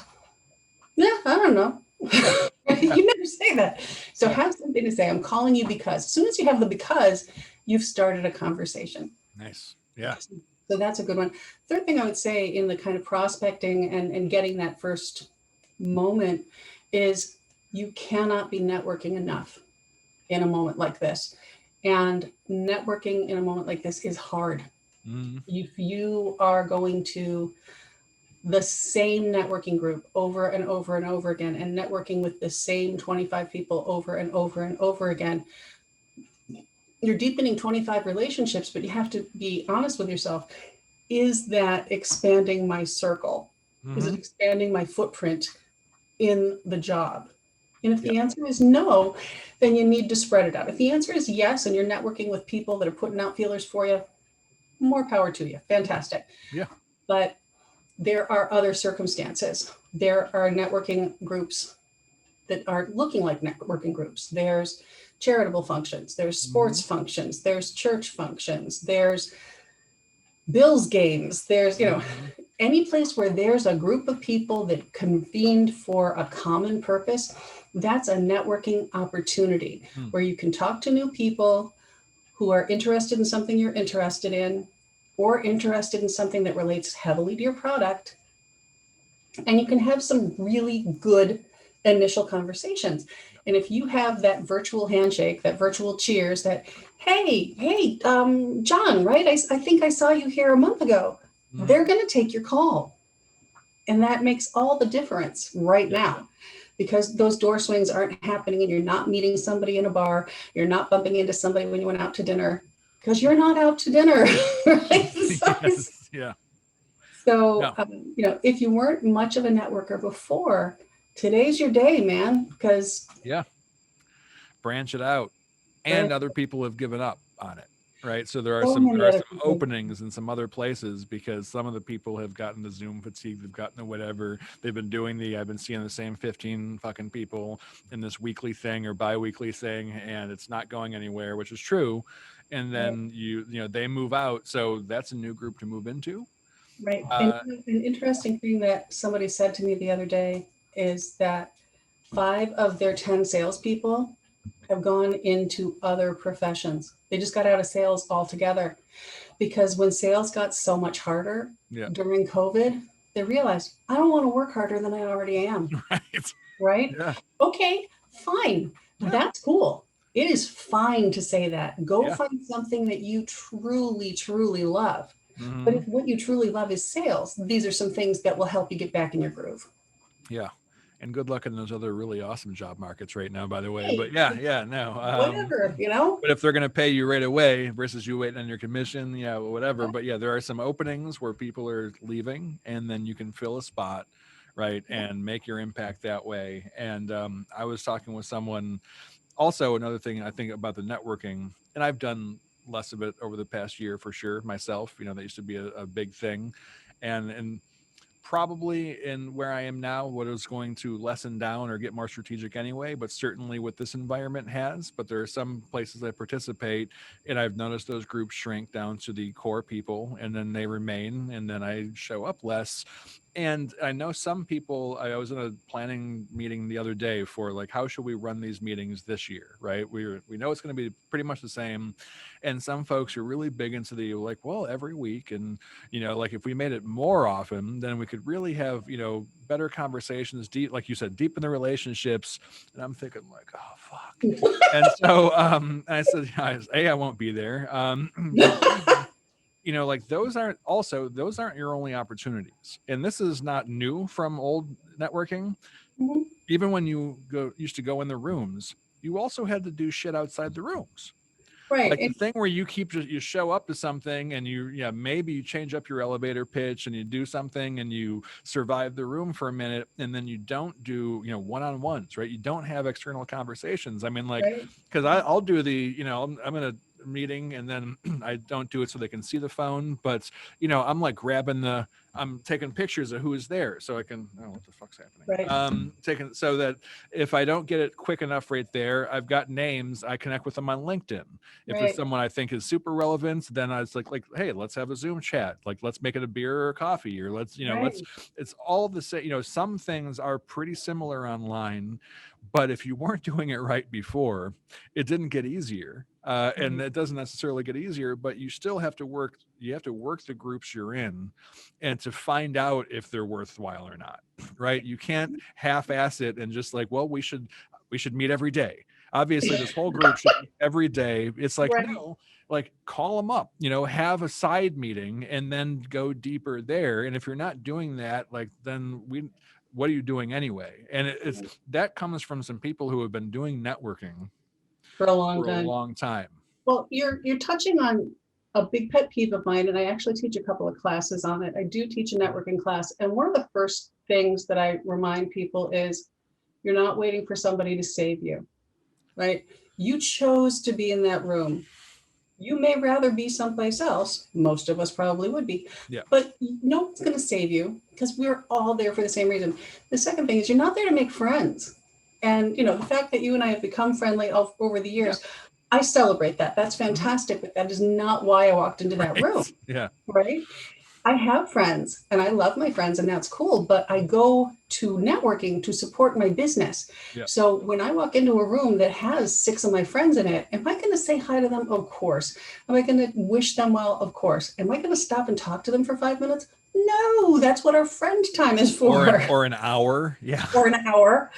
I don't know. You never say that. So have something to say. I'm calling you because. As soon as you have the because, you've started a conversation. Nice. Yeah. So that's a good one. Third thing I would say in the kind of prospecting and getting that first moment is, you cannot be networking enough in a moment like this. And networking in a moment like this is hard. If you are going to the same networking group over and over and over again, and networking with the same 25 people over and over and over again, you're deepening 25 relationships, but you have to be honest with yourself. Is that expanding my circle? Is it expanding my footprint in the job? And if the answer is no, then you need to spread it out. If the answer is yes, and you're networking with people that are putting out feelers for you, more power to you. Fantastic. Yeah. But there are other circumstances. There are networking groups that are looking like networking groups. There's charitable functions, there's sports functions, there's church functions, there's Bills games, there's, any place where there's a group of people that convened for a common purpose. That's a networking opportunity where you can talk to new people who are interested in something you're interested in, or interested in something that relates heavily to your product. And you can have some really good initial conversations. And if you have that virtual handshake, that virtual cheers, that, hey, John, right? I think I saw you here a month ago. They're going to take your call. And that makes all the difference right now, because those door swings aren't happening, and you're not meeting somebody in a bar. You're not bumping into somebody when you went out to dinner, because you're not out to dinner. Right? So, if you weren't much of a networker before, today's your day, man, because branch it out. And other people have given up on it, right? So there are So some many other people. openings in some other places, because some of the people have gotten the Zoom fatigue, they've gotten the whatever. They've been doing I've been seeing the same 15 fucking people in this weekly thing or bi-weekly thing, and it's not going anywhere, which is true. And then they move out. So that's a new group to move into. Right. And an interesting thing that somebody said to me the other day is that 5 of their 10 salespeople have gone into other professions. They just got out of sales altogether, because when sales got so much harder during COVID, they realized, I don't want to work harder than I already am. Right? Yeah. Okay, fine. That's cool. It is fine to say that. Go find something that you truly, truly love. But if what you truly love is sales, these are some things that will help you get back in your groove. Yeah. And good luck in those other really awesome job markets right now, by the way. Hey, But no. Whatever, But if they're going to pay you right away versus you waiting on your commission, whatever. But there are some openings where people are leaving, and then you can fill a spot, right, and make your impact that way. And I was talking with someone, also another thing I think about the networking, and I've done less of it over the past year for sure myself. That used to be a big thing, and probably in where I am now, what is going to lessen down or get more strategic anyway, but certainly what this environment has. But there are some places that participate, and I've noticed those groups shrink down to the core people, and then they remain, and then I show up less. And I know some people, I was in a planning meeting the other day for like, how should we run these meetings this year? Right. We know it's going to be pretty much the same. And some folks are really big into the like, well, every week. And, like if we made it more often, then we could really have, better conversations, deep, like you said, deepen the relationships. And I'm thinking like, oh, fuck. And so I said, I won't be there. But like those aren't your only opportunities. And this is not new from old networking. Mhm. Even when you used to go in the rooms, you also had to do shit outside the rooms. Right. Like the thing where you show up to something and maybe you change up your elevator pitch and you do something and you survive the room for a minute, and then you don't do, one-on-ones, right? You don't have external conversations. I mean, like, Right. because I'll do the, I'm in a meeting and then I don't do it so they can see the phone, but I'm like I'm taking pictures of who's there so I can, oh, what the fuck's happening? Right. Taking so that if I don't get it quick enough right there, I've got names, I connect with them on LinkedIn. If Right. it's someone I think is super relevant, then I was like, hey, let's have a Zoom chat. Like, let's make it a beer or a coffee, or let's, Right. it's all the same. Some things are pretty similar online, but if you weren't doing it right before, it didn't get easier. And it doesn't necessarily get easier, but you still have to work. You have to work the groups you're in and to find out if they're worthwhile or not. Right. You can't half-ass it and just like, well, we should meet every day. Obviously this whole group should meet every day. It's like, Right. no, like call them up, have a side meeting and then go deeper there. And if you're not doing that, like, then what are you doing anyway? And it's that comes from some people who have been doing networking For a long for a time. long time. Well, you're touching on a big pet peeve of mine, and I actually teach a couple of classes on it. I do teach a networking class, and one of the first things that I remind people is you're not waiting for somebody to save you, right? You chose to be in that room. You may rather be someplace else. Most of us probably would be. Yeah. But no one's going to save you because we're all there for the same reason. The second thing is you're not there to make friends. And, the fact that you and I have become friendly over the years, I celebrate that. That's fantastic. But that is not why I walked into that room. Yeah. Right. I have friends and I love my friends and that's cool, but I go to networking to support my business. Yeah. So when I walk into a room that has 6 of my friends in it, am I going to say hi to them? Of course. Am I going to wish them well? Of course. Am I going to stop and talk to them for 5 minutes? No, that's what our friend time is for. Or an hour. Yeah. Or an hour.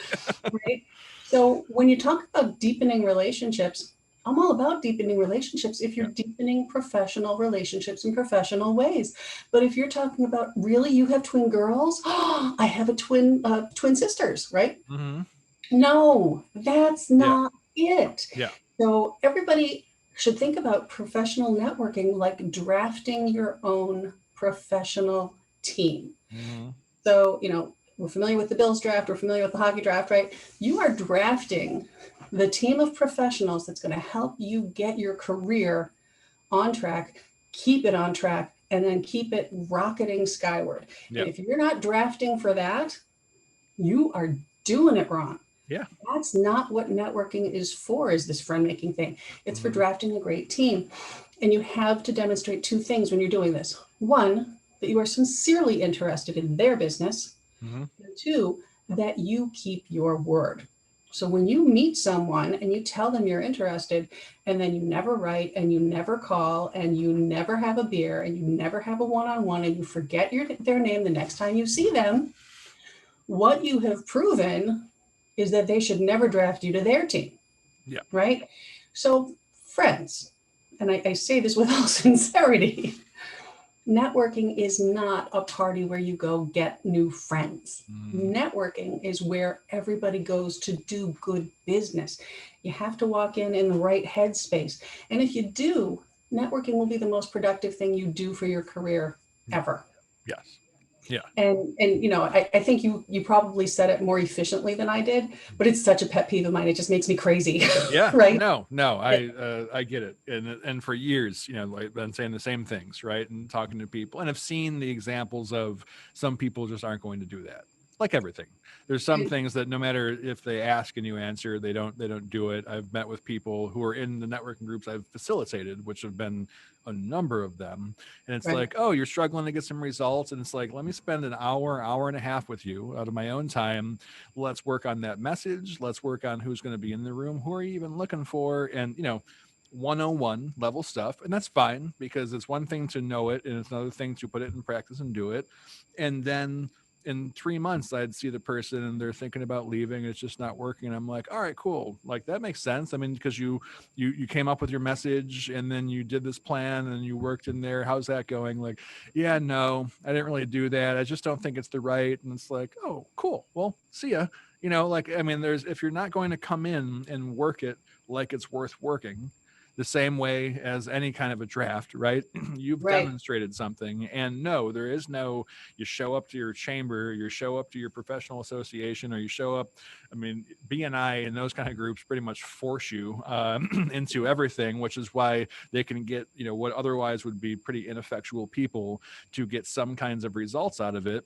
Right. So when you talk about deepening relationships, I'm all about deepening relationships if you're deepening professional relationships in professional ways. But if you're talking about really, you have twin girls, I have a twin sisters, right? Mm-hmm. No, that's not it. Yeah. So everybody should think about professional networking like drafting your own professional team. Mm-hmm. So, we're familiar with the Bills draft, we're familiar with the hockey draft, right? You are drafting the team of professionals that's going to help you get your career on track, keep it on track, and then keep it rocketing skyward. Yeah. And if you're not drafting for that, you are doing it wrong. Yeah. That's not what networking is for, is this friend-making thing. It's for drafting a great team. And you have to demonstrate 2 things when you're doing this. 1, that you are sincerely interested in their business. Mm-hmm. And 2, that you keep your word. So when you meet someone and you tell them you're interested, and then you never write and you never call and you never have a beer and you never have a one-on-one and you forget their name the next time you see them, what you have proven is that they should never draft you to their team. Yeah. Right? So friends, and I say this with all sincerity, networking is not a party where you go get new friends. Networking is where everybody goes to do good business. You have to walk in the right headspace. And if you do, networking will be the most productive thing you do for your career ever. Yes. Yeah. And I think you probably said it more efficiently than I did, but it's such a pet peeve of mine. It just makes me crazy. Yeah. Right. No, I get it. And for years, I've been saying the same things, right? And talking to people, and I've seen the examples of some people just aren't going to do that. like everything. There's some things that no matter if they ask and you answer, they don't do it. I've met with people who are in the networking groups I've facilitated, which have been a number of them. And it's Right. like, oh, you're struggling to get some results. And it's like, let me spend an hour and a half with you out of my own time. Let's work on that message. Let's work on who's going to be in the room. Who are you even looking for? And, 101 level stuff. And that's fine, because it's one thing to know it and it's another thing to put it in practice and do it. And then in 3 months, I'd see the person and they're thinking about leaving. It's just not working. And I'm like, all right, cool. Like, that makes sense. I mean, because you came up with your message and then you did this plan and you worked in there. How's that going? Like, yeah, no, I didn't really do that. I just don't think it's the right. And it's like, oh, cool. Well, see ya. If you're not going to come in and work it like it's worth working, the same way as any kind of a draft, right? You've Right. demonstrated something, and no, there is no, you show up to your chamber, you show up to your professional association, or you show up, BNI and those kind of groups pretty much force you into everything, which is why they can get, what otherwise would be pretty ineffectual people to get some kinds of results out of it.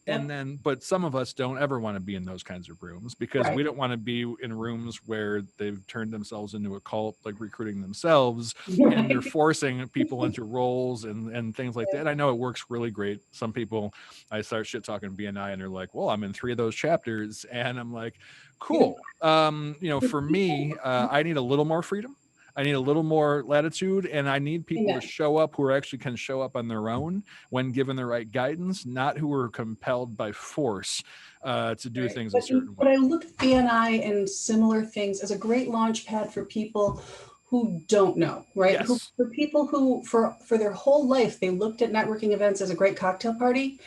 And then, but some of us don't ever want to be in those kinds of rooms, because we don't want to be in rooms where they've turned themselves into a cult, like recruiting themselves, and they're forcing people into roles and things like that. I know it works really great. Some people, I start shit talking BNI and they're like, well, I'm in 3 of those chapters. And I'm like, cool. For me, I need a little more freedom. I need a little more latitude, and I need people to show up who actually can show up on their own when given the right guidance, not who are compelled by force to do things a certain way. But I look at BNI and similar things as a great launch pad for people who don't know, right? Yes. For people who, for their whole life, they looked at networking events as a great cocktail party,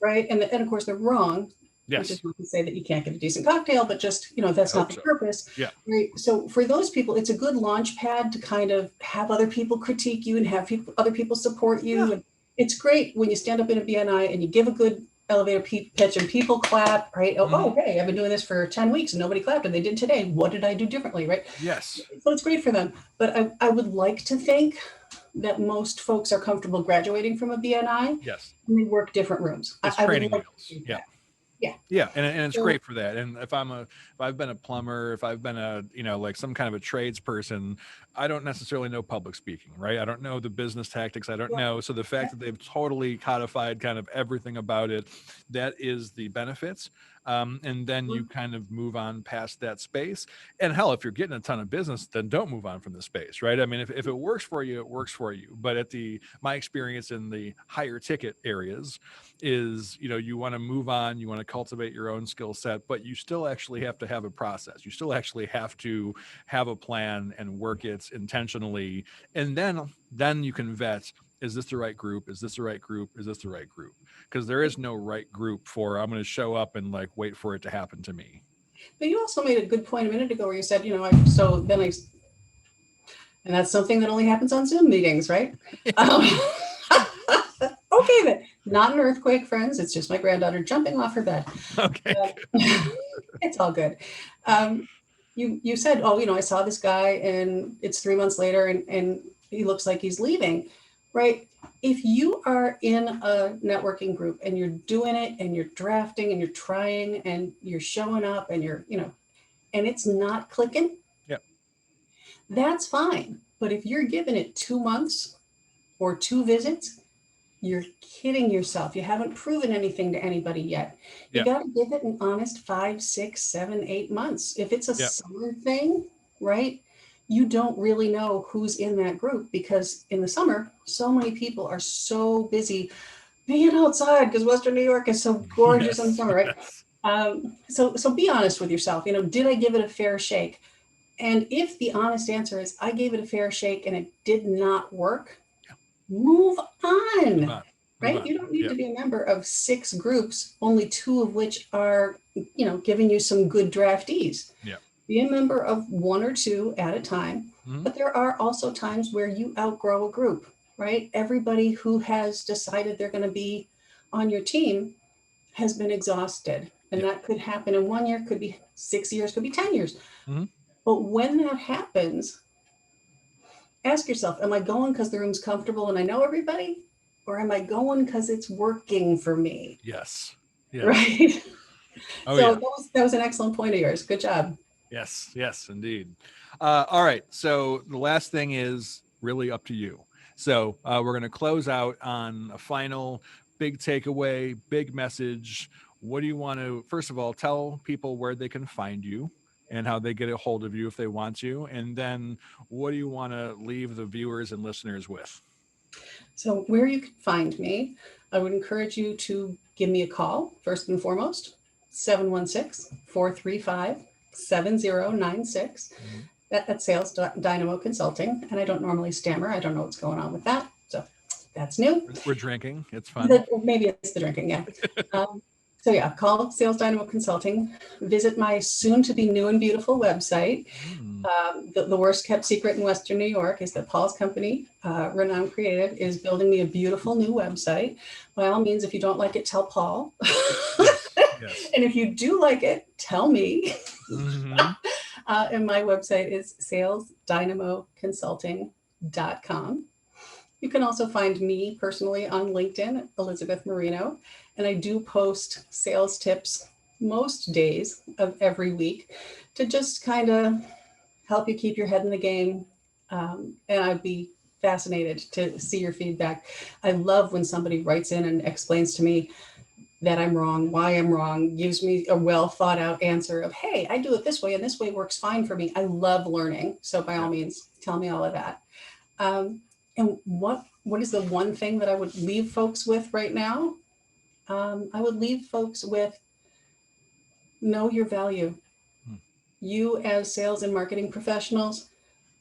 right? And of course, they're wrong. Yes. Which is not to say that you can't get a decent cocktail, but just, that's not the purpose. Yeah. Right. So for those people, it's a good launch pad to kind of have other people critique you and have other people support you. Yeah. And it's great when you stand up in a BNI and you give a good elevator pitch and people clap, right? Oh, hey, I've been doing this for 10 weeks and nobody clapped, and they did today. What did I do differently, right? Yes. So it's great for them. But I would like to think that most folks are comfortable graduating from a BNI. Yes. And they work different rooms. It's training wheels. Yeah. And it's great for that. And if I've been a plumber, if I've been a, like some kind of a trades person, I don't necessarily know public speaking, right? I don't know the business tactics. I don't know. So the fact that they've totally codified kind of everything about it, that is the benefits. And then you kind of move on past that space. And hell, if you're getting a ton of business, then don't move on from the space, right? I mean, if it works for you, it works for you. But my experience in the higher ticket areas is, you want to move on, you want to cultivate your own skill set, but you still actually have to have a process. You still actually have to have a plan and work it intentionally. And then you can vet, is this the right group? Is this the right group? Is this the right group? Because there is no right group for, I'm going to show up and like wait for it to happen to me. But you also made a good point a minute ago where you said, and that's something that only happens on Zoom meetings, right? Okay, then, not an earthquake, friends. It's just my granddaughter jumping off her bed. Okay. It's all good. You said, I saw this guy and it's 3 months later and he looks like he's leaving, right? If you are in a networking group and you're doing it and you're drafting and you're trying and you're showing up and you're, and it's not clicking, that's fine. But if you're giving it 2 months or 2 visits, you're kidding yourself. You haven't proven anything to anybody yet. You got to give it an honest 5, 6, 7, 8 months. If it's a summer thing, right? You don't really know who's in that group, because in the summer, so many people are so busy being outside because Western New York is so gorgeous in the summer, right? So be honest with yourself. Did I give it a fair shake? And if the honest answer is I gave it a fair shake and it did not work, move on. Right? You don't need to be a member of 6 groups, only 2 of which are, giving you some good draftees. Yeah. Be a member of 1 or 2 at a time. But there are also times where you outgrow a group, right? Everybody who has decided they're going to be on your team has been exhausted. And that could happen in 1 year, could be 6 years, could be 10 years. But when that happens, ask yourself, am I going because the room's comfortable and I know everybody? Or am I going because it's working for me? Yes. Right? Oh, So yeah. that was an excellent point of yours. Good job. Yes, indeed. All right. So the last thing is really up to you. So we're going to close out on a final big takeaway, big message. What do you want to, first of all, tell people where they can find you and how they get a hold of you if they want to? And then what do you want to leave the viewers and listeners with? So where you can find me, I would encourage you to give me a call, first and foremost, 716-435-7096 at Sales Dynamo Consulting. And I don't normally stammer. I don't know what's going on with that. So that's new. We're drinking. It's fun. Maybe it's the drinking, yeah. So yeah, call Sales Dynamo Consulting. Visit my soon-to-be new and beautiful website. The worst kept secret in Western New York is that Paul's company, Renoun Creative, is building me a beautiful new website. By all means, if you don't like it, tell Paul. Yes. And if you do like it, tell me. Mhm. And my website is salesdynamoconsulting.com. You can also find me personally on LinkedIn, Elisabeth Marino, and I do post sales tips most days of every week to just kind of help you keep your head in the game. And I'd be fascinated to see your feedback. I love when somebody writes in and explains to me that I'm wrong, why I'm wrong, gives me a well thought out answer of, hey, I do it this way and this way works fine for me. I love learning. So by all means, tell me all of that. And what is the one thing that I would leave folks with right now? I would leave folks with know your value. You as sales and marketing professionals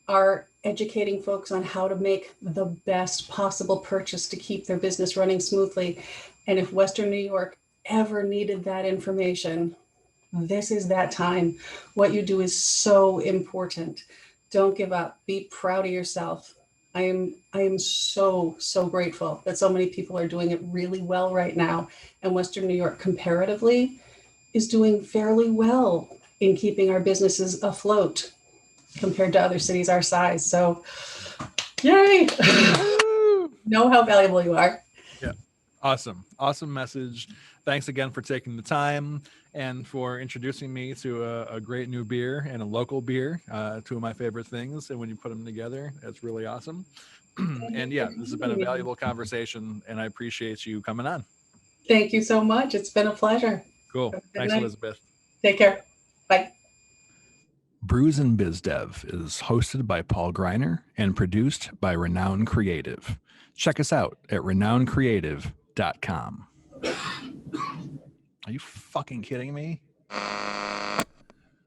are educating folks on how to make the best possible purchase to keep their business running smoothly. And if Western New York ever needed that information, this is that time. What you do is so important. Don't give up. Be proud of yourself. I am so grateful that so many people are doing it really well right now. And Western New York comparatively is doing fairly well in keeping our businesses afloat compared to other cities our size. So yay! Know how valuable you are. Yeah. Awesome message. Thanks again for taking the time and for introducing me to a great new beer and a local beer, two of my favorite things. And when you put them together, it's really awesome. And yeah, this has been a valuable conversation, and I appreciate you coming on. Thank you so much. It's been a pleasure. Cool. Thanks, night. Elisabeth. Take care. Bye. Brews BizDev is hosted by Paul Greiner and produced by Renoun Creative. Check us out at renowncreative.com. Are you fucking kidding me?